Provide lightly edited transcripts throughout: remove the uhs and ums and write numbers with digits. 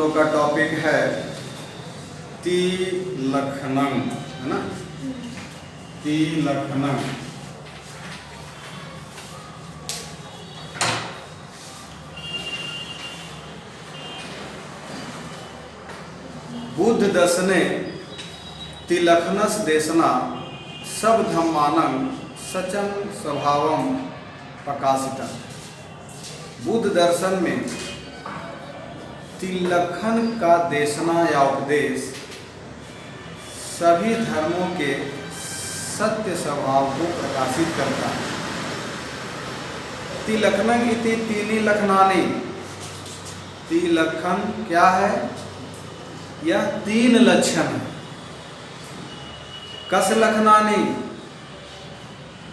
लोग का टॉपिक है तिलखनम, है ना। तिलखनम बुद्ध दर्शने तिलखनस देशना सब धम्मानं सचन स्वभावम प्रकाशिता। बुद्ध दर्शन में तिलखन का देशना या उपदेश सभी धर्मों के सत्य स्वभाव को प्रकाशित करता है। तिलखनम इति तीनि लखनानि। तिलखन क्या है? यह 3 लक्षण है। कस लखनानि,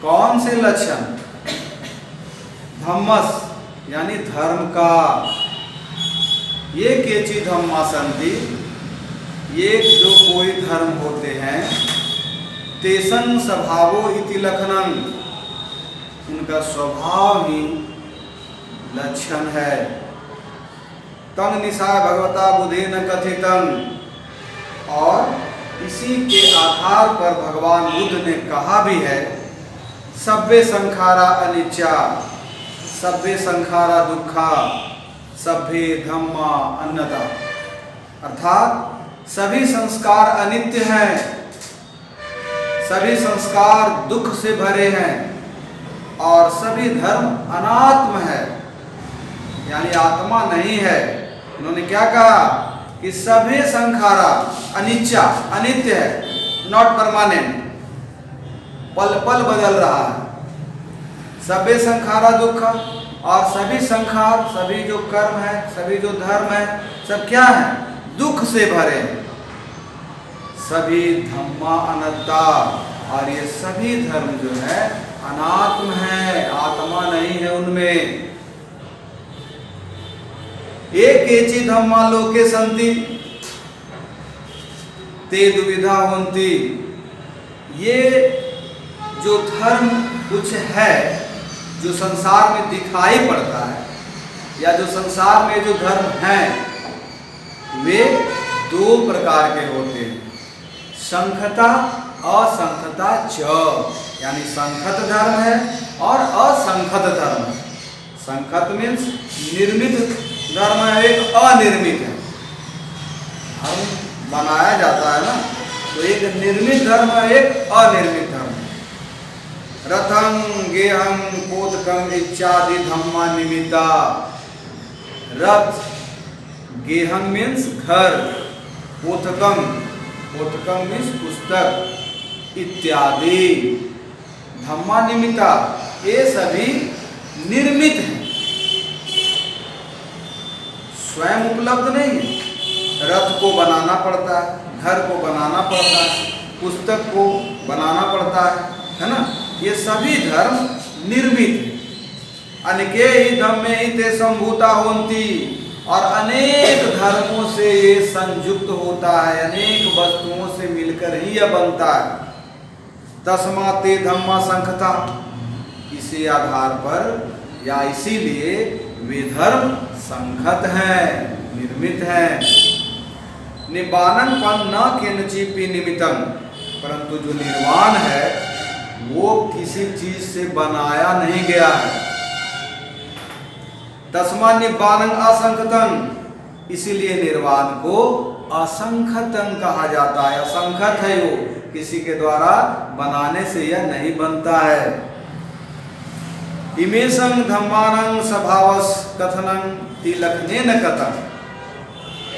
कौन से लक्षण? धम्मस यानी धर्म का। ये केचि धम्मा संति, ये जो कोई धर्म होते हैं, तेसन स्वभावो इति लक्षणं, उनका स्वभाव ही लक्षण है। तंग निशा भगवता बुद्धेन कथितं, और इसी के आधार पर भगवान बुद्ध ने कहा भी है, सभ्य संखारा अनिच्चा, सभ्य संखारा दुखा, सभ्य धम्मा अन्नता। अर्थात सभी संस्कार अनित्य हैं, सभी संस्कार दुख से भरे हैं, और सभी धर्म अनात्म है, यानी आत्मा नहीं है। उन्होंने क्या कहा कि सभी संखारा अनिच्चा, अनित्य है, नॉट परमानेंट, पल पल बदल रहा है। सभी संखारा दुख, और सभी संखार, सभी जो कर्म है, सभी जो धर्म है, सब क्या है? दुख से भरे। सभी धम्मा अनंता, और ये सभी धर्म जो है अनात्म है, आत्मा नहीं है उनमें। एक केचि धम्मा लोके संति ते दुविधा होन्ति। ये जो धर्म कुछ है जो संसार में दिखाई पड़ता है, या जो संसार में जो धर्म हैं, वे 2 प्रकार के होते हैं, संखता असंखता च। यानी संखत धर्म है और असंखत धर्म है। संखत मीन्स निर्मित धर्म है, एक अनिर्मित है। धर्म बनाया जाता है ना, तो एक निर्मित धर्म है, एक अनिर्मित धर्म है। रथं गेहं कोदकं इत्यादि धम्मा निमित्ता। रथ, गेहं मीन्स घर, कोदकं, कोदकं मीन्स पुस्तक, इत्यादि धम्मा निमित्ता, ये सभी निर्मित हैं, स्वयं उपलब्ध नहीं है। रथ को बनाना पड़ता है, घर को बनाना पड़ता है, पुस्तक को बनाना पड़ता है ना। ये सभी धर्म निर्मित हैं। अनेके ही धम्मे ही ते संभूता होन्ति, और अनेक धर्मों से ये संयुक्त होता है, अनेक वस्तुओं से मिलकर ही यह बनता है। तस्मात् ते धम्मा संखता, इसी आधार पर या इसीलिए वे धर्म संखत हैं, निर्मित हैं। निबानन पन न किंचिपि निमित्तं, परंतु जो निर्वाण है वो किसी चीज से बनाया नहीं गया है। तस्मात् निब्बानं असंखतं, इसीलिए निर्वाण को असंखतं कहा जाता है। असंखत है, वो किसी के द्वारा बनाने से यह नहीं बनता है। इमेषं धम्मानं स्वभावस् कथनं तिलखनेन कथं,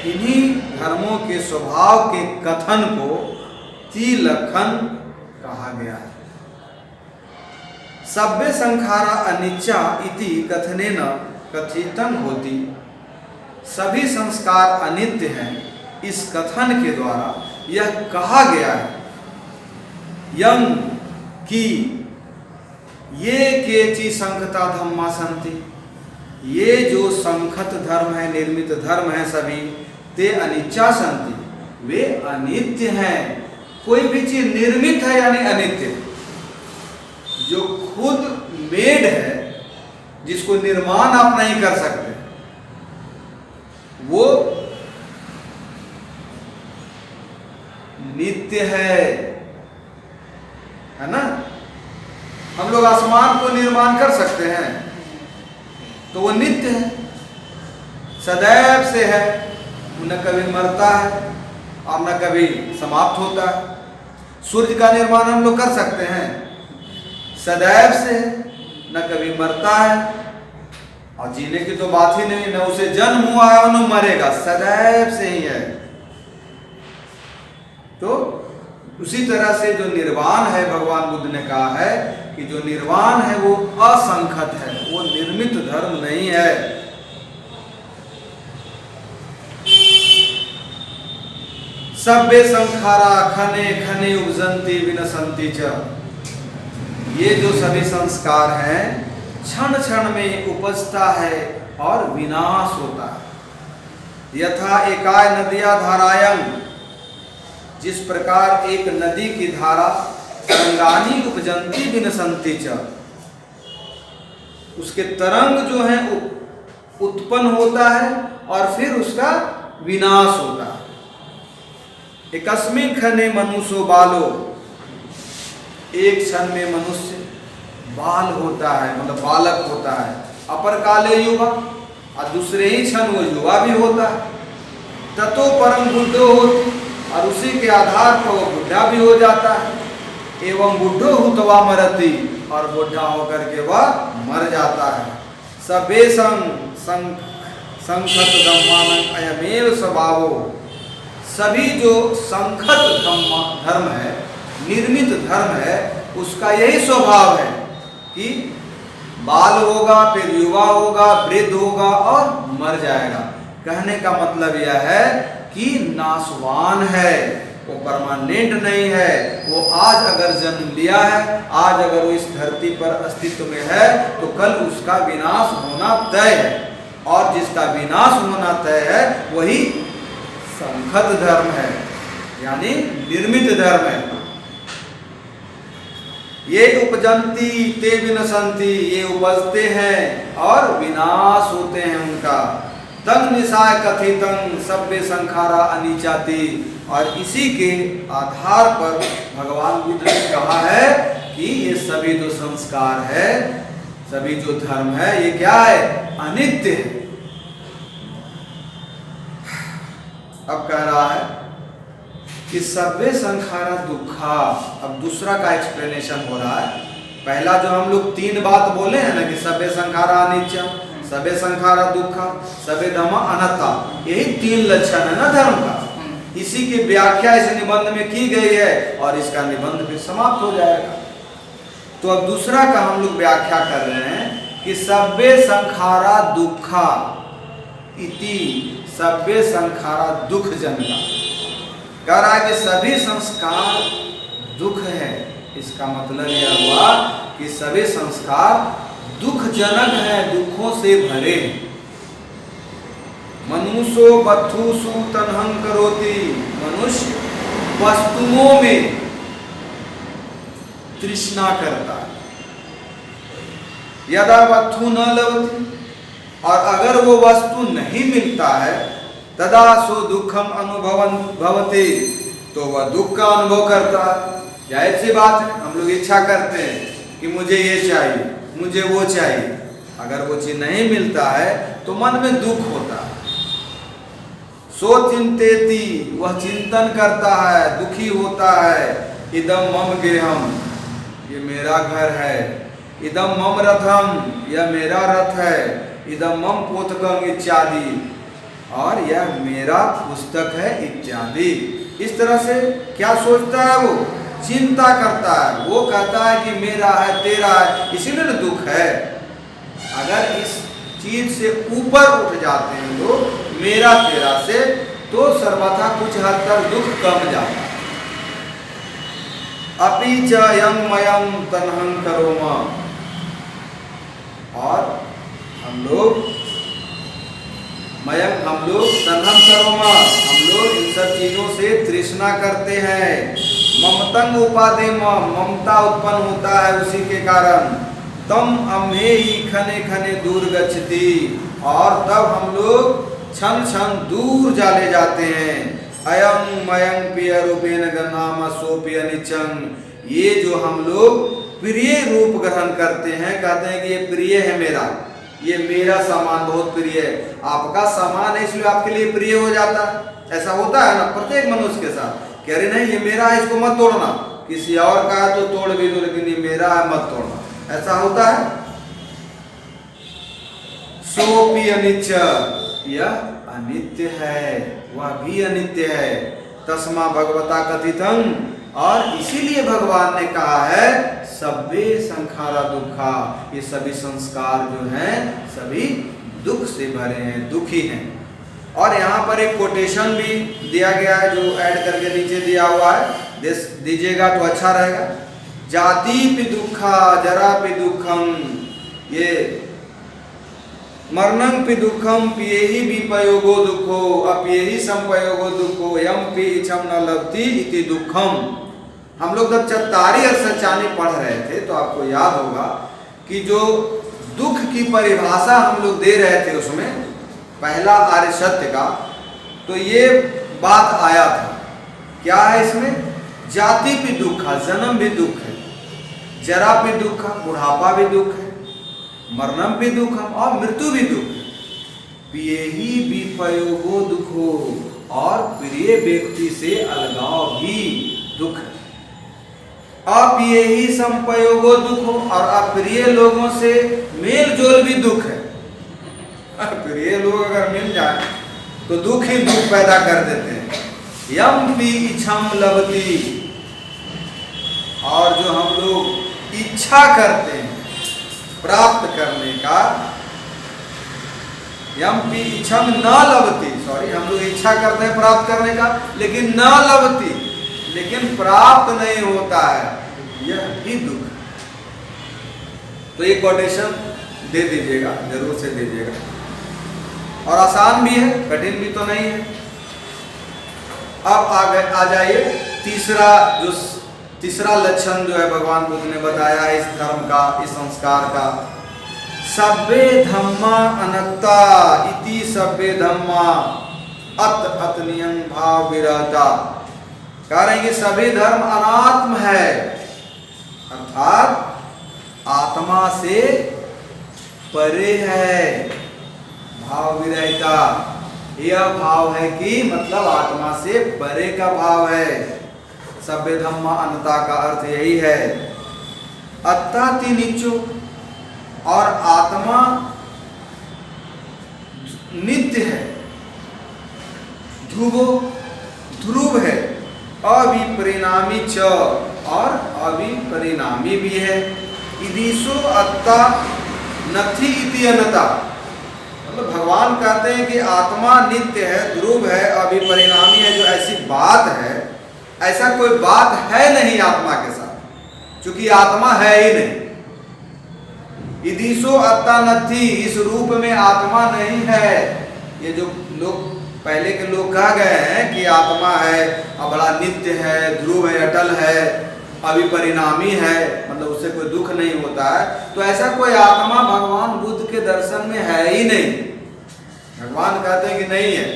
इन्हीं धर्मों के स्वभाव के कथन को तिलखन कहा गया है। सभ्य संखारा अनिच्चा इति कथनेन कथितं होति। सभी संस्कार अनित्य हैं, इस कथन के द्वारा यह कहा गया है। यं कि ये केचि संखता धम्मा संति, ये जो संखत धर्म है, निर्मित धर्म है सभी, ते अनिच्चा संति, वे अनित्य हैं। कोई भी चीज निर्मित है यानी अनित्य। जो खुद मेड है, जिसको निर्माण आप नहीं कर सकते, वो नित्य है ना। हम लोग आसमान को निर्माण कर सकते हैं तो वो नित्य है, सदैव से है, न कभी मरता है और न कभी समाप्त होता है। सूर्य का निर्माण हम लोग कर सकते हैं, सदैव से है, न कभी मरता है, और जीने की तो बात ही नहीं, न उसे जन्म हुआ है और न मरेगा, सदैव से ही है। तो उसी तरह से जो निर्वाण है, भगवान बुद्ध ने कहा है कि जो निर्वाण है वो असंखत है, वो निर्मित धर्म नहीं है। सभ्य संखारा खने खने उपजंती विनसंती च। ये जो सभी संस्कार हैं क्षण क्षण में उपजता है और विनाश होता है। यथा एकाय नदिया धारायं, जिस प्रकार एक नदी की धारा तरंगानी उपजंती विनसंती च, उसके तरंग जो है उत्पन्न होता है और फिर उसका विनाश होता है। एकस्मिन् क्षणे मनुष्यो बालो, एक क्षण में मनुष्य बाल होता है, मतलब बालक होता है। अपर काले युवा, और दूसरे ही क्षण वो युवा भी होता है। ततो परम बुद्धो होती, और उसी के आधार पर वो बुढ़ा भी हो जाता है। एवं बुद्धो हुत्वा मरति, और बुढ़ा होकर के वह मर जाता है। सबे संखत धम्मानं अयमेव स्वभावो, सभी जो संखत धर्म है, निर्मित धर्म है, उसका यही स्वभाव है कि बाल होगा, फिर युवा होगा, वृद्ध होगा और मर जाएगा। कहने का मतलब यह है कि नाशवान है, वो परमानेंट नहीं है। वो आज अगर जन्म लिया है, आज अगर वो इस धरती पर अस्तित्व में है, तो कल उसका विनाश होना तय है, और जिसका विनाश होना तय है वही संखत धर्म है, यानी निर्मित धर्म है। ये उपजंती ते विनसंती, ये उपजते हैं और विनाश होते हैं उनका। तंग निशाय कथितं सभ्य संखारा अनिचाति, और इसी के आधार पर भगवान बुद्ध ने कहा है कि ये सभी जो संस्कार है, सभी जो धर्म है, ये क्या है? अनित्य है। अब कह रहा है कि सभ्य संखारा दुखा। अब दूसरा का एक्सप्लेनेशन हो रहा है। पहला जो हम लोग तीन बात बोले हैं ना कि सभ्य संखारा अनित्यम, सभ्य संखारा दुखा, सभ्य धम्मा अनात्ता, यही तीन लक्षण है ना धर्म का। इसी की व्याख्या इस निबंध में की गई है और इसका निबंध फिर समाप्त हो जाएगा। तो अब दूसरा का हम लोग व्याख्या कर रहे हैं कि सभ्य संखारा दुखा इति, सभ्य संखारा दुख जनका। कह रहा है कि सभी संस्कार दुख है। इसका मतलब यह हुआ कि सभी संस्कार दुखजनक है, दुखों से भरे। मनुष्यो वस्तुषु तन्हं करोति, मनुष्य वस्तुओं में तृष्णा करता है। यदा वस्तु न लभते, और अगर वो वस्तु नहीं मिलता है, तदा सो दुखम अनुभवन् भवते, तो वह दुख का अनुभव करता है। जाहिर सी बात है, हम लोग इच्छा करते हैं कि मुझे ये चाहिए, मुझे वो चाहिए। अगर वो चीज नहीं मिलता है तो मन में दुख होता है। सो चिंतेति, वह चिंतन करता है, दुखी होता है। इदम मम गृहम, ये मेरा घर है। इदम मम रथम, यह मेरा रथ है। इदम मम पुस्तकम इत्यादि, और यह मेरा पुस्तक है इत्यादि। इस तरह से क्या सोचता है वो? चिंता करता है। वो कहता है कि मेरा है, तेरा है, इसीलिए ना दुख है। अगर इस चीज से ऊपर उठ जाते हैं लोग मेरा तेरा से, तो सर्वथा कुछ हद तक दुख कम जाता है। अपि च यं मयं तन्हं करोम, और हम लोग तन्हं करोम, हम लोग इन सब चीजों से तृष्णा करते हैं। ममतंग उपादेय, ममता उत्पन्न होता है उसी के कारण। तम अम्हे ही खने खने दूर गच्छति, और तब हम लोग क्षण क्षण दूर चले जाते हैं। अयं मयं प्रिय रूपेण गन्नाम सोपि अनिचं। ये जो हम लोग प्रिय रूप ग्रहण करते हैं, कहते हैं कि ये प्रिय है मेरा, ये मेरा सामान बहुत प्रिय है। आपका सामान है इसलिए आपके लिए प्रिय हो जाता है। ऐसा होता है ना प्रत्येक मनुष्य के साथ। कह रहे नहीं ये मेरा है, इसको मत तोड़ना, किसी और का है तो तोड़ भी दो, लेकिन ये मेरा है मत तोड़ना। ऐसा होता है। सोपि अनिच्च, यह अनित्य है, वह भी अनित्य है। तस्मा भगवता कथितं, और इसीलिए भगवान ने कहा है सब्बे संखारा दुखा, ये सभी संस्कार जो हैं सभी दुख से भरे हैं, दुखी हैं। और यहाँ पर एक कोटेशन भी दिया गया है जो ऐड करके नीचे दिया हुआ है, दीजिएगा तो अच्छा रहेगा। जाति पि दुखा जरा पि दुखम, ये मरणं पि दुखम पियेहि विपयोगो दुखो अपियेहि संपयोगो दुखो यम पि इच्छम न लभति इति दुखम। हम लोग जब चत्तारी और सचानी पढ़ रहे थे तो आपको याद होगा कि जो दुख की परिभाषा हम लोग दे रहे थे उसमें पहला आर्य सत्य का, तो ये बात आया था। क्या है इसमें? जाति भी दुख है, जन्म भी दुख है, जरा भी दुख है, बुढ़ापा भी दुख है, मरणम भी दुख है और मृत्यु भी दुख है। पियेहि विपयोगो दुखो, और प्रिय व्यक्ति से अलगाव भी दुख है। अपियेहि संपयोगो दुखो, और अप्रिय लोगों से मेल जोल भी दुख है। प्रिय लोग अगर मिल जाए तो दुख ही दुख पैदा कर देते हैं। यम पि इच्छम लभति, और जो हम लोग इच्छा करते हैं प्राप्त करने का, यम पि इच्छम न लभति, सॉरी, हम लोग इच्छा करते हैं प्राप्त करने का लेकिन न लभति, लेकिन प्राप्त नहीं होता है, यह भी दुख। तो ये कोटेशन दे दीजिएगा, जरूर से दीजिएगा। और आसान भी है, कठिन भी तो नहीं है। अब आ जाइए तीसरा लक्षण जो है भगवान बुद्ध ने बताया इस धर्म का, इस संस्कार का। सब्बे धम्मा अनक्ता इति सब्बे धम्मा अत अतनियं भाव विरहता। कह रहे हैं कि सभी धर्म अनात्म है, अर्थात आत्मा से परे है। भाव विरहिता, यह भाव है कि मतलब आत्मा से परे का भाव है। सभ्य धम्मा अनता का अर्थ यही है। अत्ता ति नीचो, और आत्मा नित्य है, ध्रुव है, अविपरिणामी च, और अविपरिणामी भी है। इदिशो अत्ता नथि इति अनता, मतलब भगवान कहते हैं कि आत्मा नित्य है, ध्रुव है, अविपरिणामी है। जो ऐसी बात है, ऐसा कोई बात है नहीं आत्मा के साथ, क्योंकि आत्मा है ही नहीं। इदिशो अत्ता नथि, इस रूप में आत्मा नहीं है। ये जो लोग पहले के लोग कह गए हैं कि आत्मा है और बड़ा नित्य है, ध्रुव है, अटल है, अविपरिणामी है, मतलब उससे कोई दुख नहीं होता है, तो ऐसा कोई आत्मा भगवान बुद्ध के दर्शन में है ही नहीं। भगवान कहते हैं कि नहीं है।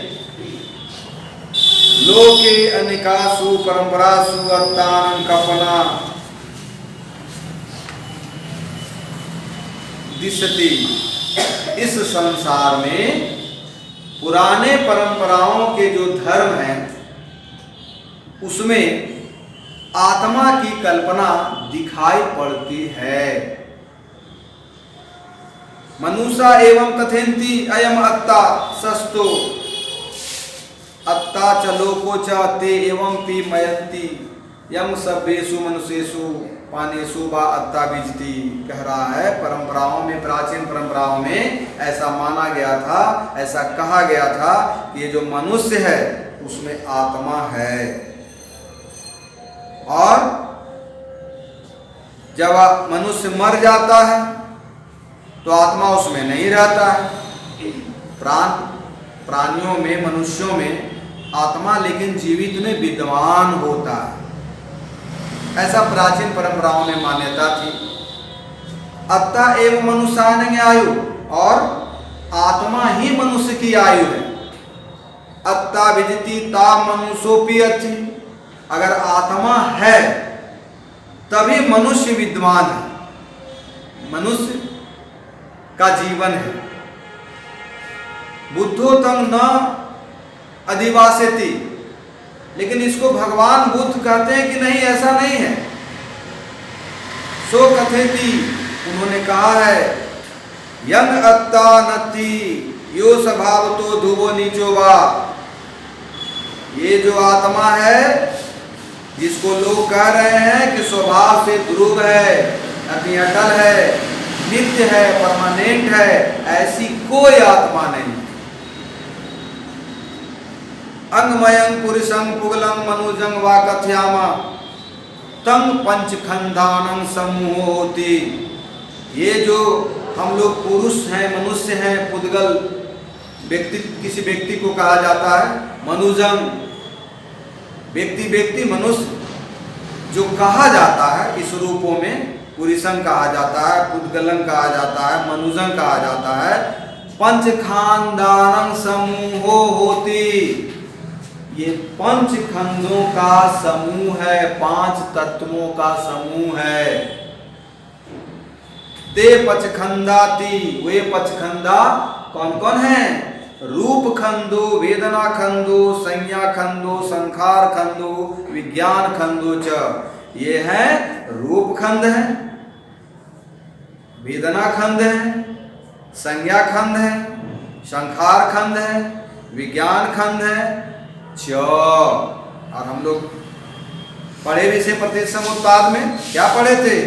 लोके अनिकासु परंपरासु अत्तानं कल्पना दिशति। इस संसार में पुराने परंपराओं के जो धर्म हैं उसमें आत्मा की कल्पना दिखाई पड़ती है। मनुष्य एवं कथयन्ति अयम अत्ता सस्तो अत्ता च लोको च ते एवं पि मयन्ति यम सभ्येषु मनुष्येषु पानेषु वा अत्ता बीजति। कह रहा है परंपराओं में, प्राचीन परंपराओं में ऐसा माना गया था, ऐसा कहा गया था कि ये जो मनुष्य है उसमें आत्मा है, और जब मनुष्य मर जाता है तो आत्मा उसमें नहीं रहता है। प्राणियों में, मनुष्यों में आत्मा लेकिन जीवित में विद्वान होता है, ऐसा प्राचीन परंपराओं में मान्यता थी। अत्ता एवं मनुष्यान आयु, और आत्मा ही मनुष्य की आयु है। अत्ता विदिति ता मनुष्योपि अति। अगर आत्मा है तभी मनुष्य विद्वान है, मनुष्य का जीवन है। बुद्धो तंग न अधिवासेति, लेकिन इसको भगवान बुद्ध कहते हैं कि नहीं, ऐसा नहीं है। सो कथेति, उन्होंने कहा है, यंग अत्ता नति यो स्वभाव तो धुवो नीचो वा। ये जो आत्मा है जिसको लोग कह रहे हैं कि स्वभाव से ध्रुव है, अति अटल है, नित्य है, परमानेंट है, ऐसी कोई आत्मा नहीं। अंगमयं पुरुषं पुगलं मनुजं वा कथयामा तंग पंचखंडानं समूहो होती। ये जो हम लोग पुरुष हैं, मनुष्य हैं, पुद्गल व्यक्ति, किसी व्यक्ति को कहा जाता है मनुजं, व्यक्ति मनुष्य जो कहा जाता है इस रूपों में, पुरुषं कहा जाता है, पुद्गलं कहा जाता है, मनुजं कहा जाता है। पंचखानदानं समूहो होती, ये पंच खंडों का समूह है, 5 तत्वों का समूह है। ते पचखंडाति, वे पचखंडा कौन कौन है? रूप खंडो, वेदना खंडो, संज्ञा खंडो, संखार खंडो, विज्ञान खंडो च। ये है रूप खंड है, वेदना खंड है, संज्ञा खंड है, संखार खंड है, विज्ञान खंड है च। और हम लोग पढ़े विषय प्रतिसमुत्पाद में क्या पढ़े थे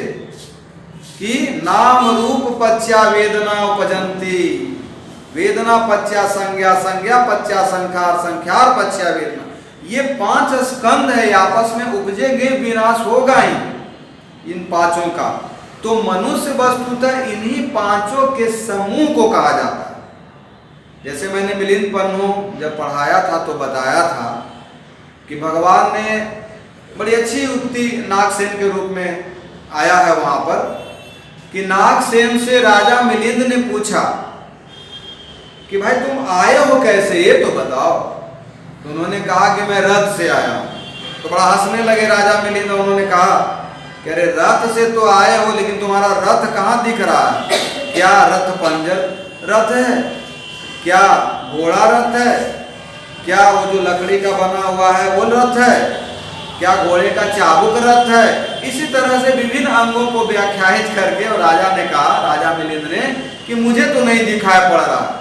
कि नाम रूप पच्या वेदना उपजंती, वेदना पच्या संज्ञा, संज्ञा पच्या संखार, संख्यार पच्या वेदना। ये 5 स्कंद है, आपस में उपजेंगे, विनाश होगा ही इन 5 का। तो मनुष्य वस्तुतः इन्हीं 5 के समूह को कहा जाता है। जैसे मैंने मिलिंद पन्नू जब पढ़ाया था तो बताया था कि भगवान ने बड़ी अच्छी उक्ति नागसेन के रूप में आया है वहां पर कि नागसेन से राजा मिलिंद ने पूछा कि भाई तुम आए हो कैसे, ये तो बताओ। तो उन्होंने कहा कि मैं रथ से आया हूं। तो बड़ा हंसने लगे राजा मिलिंद। उन्होंने कहा कि अरे रथ से तो आए हो, लेकिन तुम्हारा रथ कहाँ दिख रहा है? क्या रथ पंजर रथ है? क्या घोड़ा रथ है? क्या वो जो लकड़ी का बना हुआ है वो रथ है? क्या घोड़े का चाबुक रथ है? इसी तरह से विभिन्न अंगों को व्याख्यायित करके और राजा ने कहा, राजा मिलिंद ने, कि मुझे तो नहीं दिखाई पड़ रहा।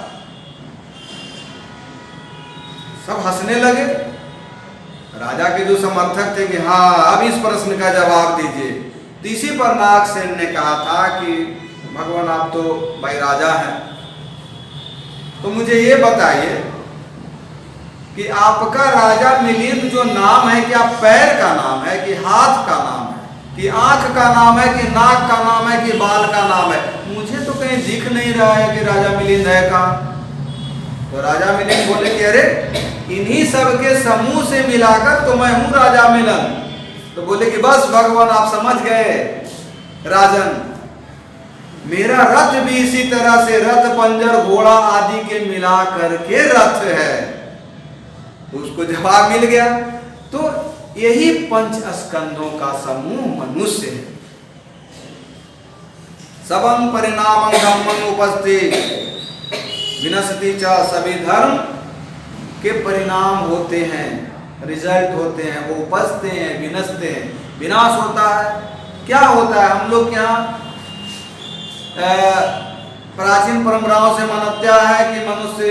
सब हंसने लगे। राजा के जो समर्थक थे कि हाँ अब इस प्रश्न का जवाब दीजिए। तो इसी पर नागसेन ने कहा था कि भगवान आप तो भाई राजा हैं, तो मुझे ये बताइए कि आपका राजा मिलिंद जो नाम है, क्या पैर का नाम है कि हाथ का नाम है कि आंख का नाम है कि नाक का नाम है कि बाल का नाम है? मुझे तो कहीं दिख नहीं रहा है कि राजा मिलिंद है कहाँ। तो राजा मिलिंद बोले कि अरे इन्हीं सब के समूह से मिलाकर तो मैं हूं राजा मिलन। तो बोले कि बस भगवान आप समझ गए राजन, मेरा रथ भी इसी तरह से रथ पंजर घोड़ा आदि के मिला करके रथ है। तो उसको जवाब मिल गया। तो यही 5 स्कंधों का समूह मनुष्य है। सबं परिणामं धम्मं उपस्थित विनशति च, सभी धर्म के परिणाम होते हैं, रिजल्ट होते हैं, वो उपजते हैं, विनशते हैं, विनाश होता है। क्या होता है? हम लोग यहाँ प्राचीन परंपराओं से मान्यता है कि मनुष्य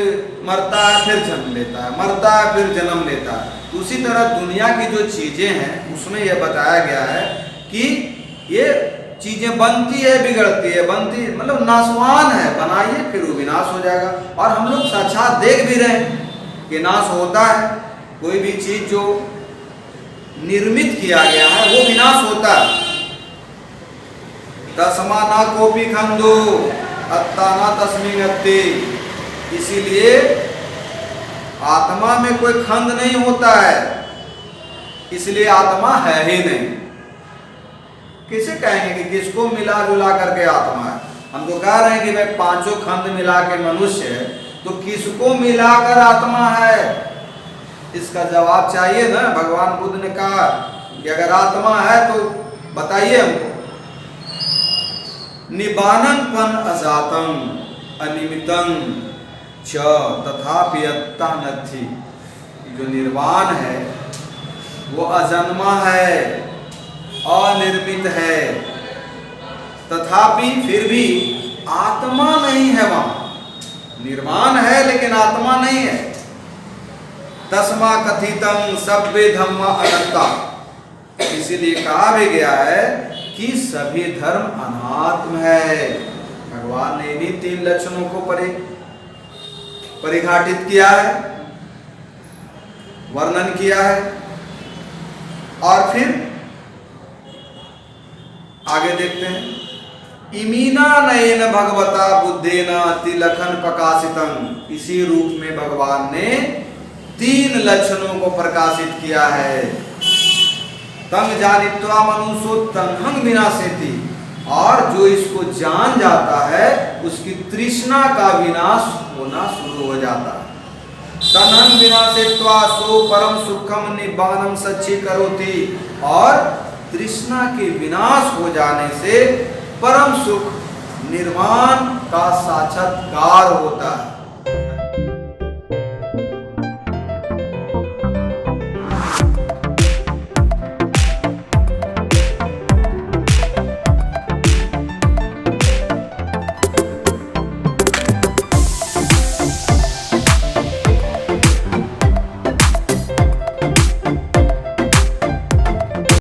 मरता है फिर जन्म लेता है, मरता है फिर जन्म लेता है। उसी तरह दुनिया की जो चीजें हैं उसमें यह बताया गया है कि ये चीजें बनती है, बिगड़ती है, बनती मतलब नाशवान है, बनाइए फिर वो विनाश हो जाएगा। और हम लोग साक्षात देख भी रहे हैं कि नाश होता है। कोई भी चीज जो निर्मित किया गया है वो विनाश होता है। तस्मा ना कोपी खंडो अत्ता ना तस्मीन अत्ते, इसीलिए आत्मा में कोई खंड नहीं होता है, इसलिए आत्मा है ही नहीं। किसे कहेंगे कि किसको मिला जुला करके आत्मा है? हम तो कह रहे हैं कि भाई 5 खंड मिला के मनुष्य है, तो किसको मिलाकर आत्मा है? इसका जवाब चाहिए ना। भगवान बुद्ध ने कहा कि अगर आत्मा है तो बताइए हमको। निबानंपन अजातम अनिमितं च तथापि अत्ता नथि। जो निर्वाण है वो अजन्मा है, अनिर्मित है, तथापि फिर भी आत्मा नहीं है वहां। निर्वाण है लेकिन आत्मा नहीं है। तस्मा कथितम सभ्य धम्म अनंता। इसीलिए कहा भी गया है कि सभी धर्म अनात्म है। भगवान ने इन्हीं 3 लक्षणों को परिघाटित किया है, वर्णन किया है। और फिर आगे देखते हैं। इमीना नयन भगवता बुद्धेन तिलखन प्रकाशितम। इसी रूप में भगवान ने 3 लक्षणों को प्रकाशित किया है। तंग जानित्वा मनुष्यो तंहंग विनाशेति। और जो इसको जान जाता है उसकी तृष्णा का विनाश होना शुरू हो जाता है। तन्हंग विनाशेत्वा सो परम सुखम निब्बानम सच्ची करोति। और तृष्णा के विनाश हो जाने से परम सुख निर्वाण का साक्षात्कार होता है।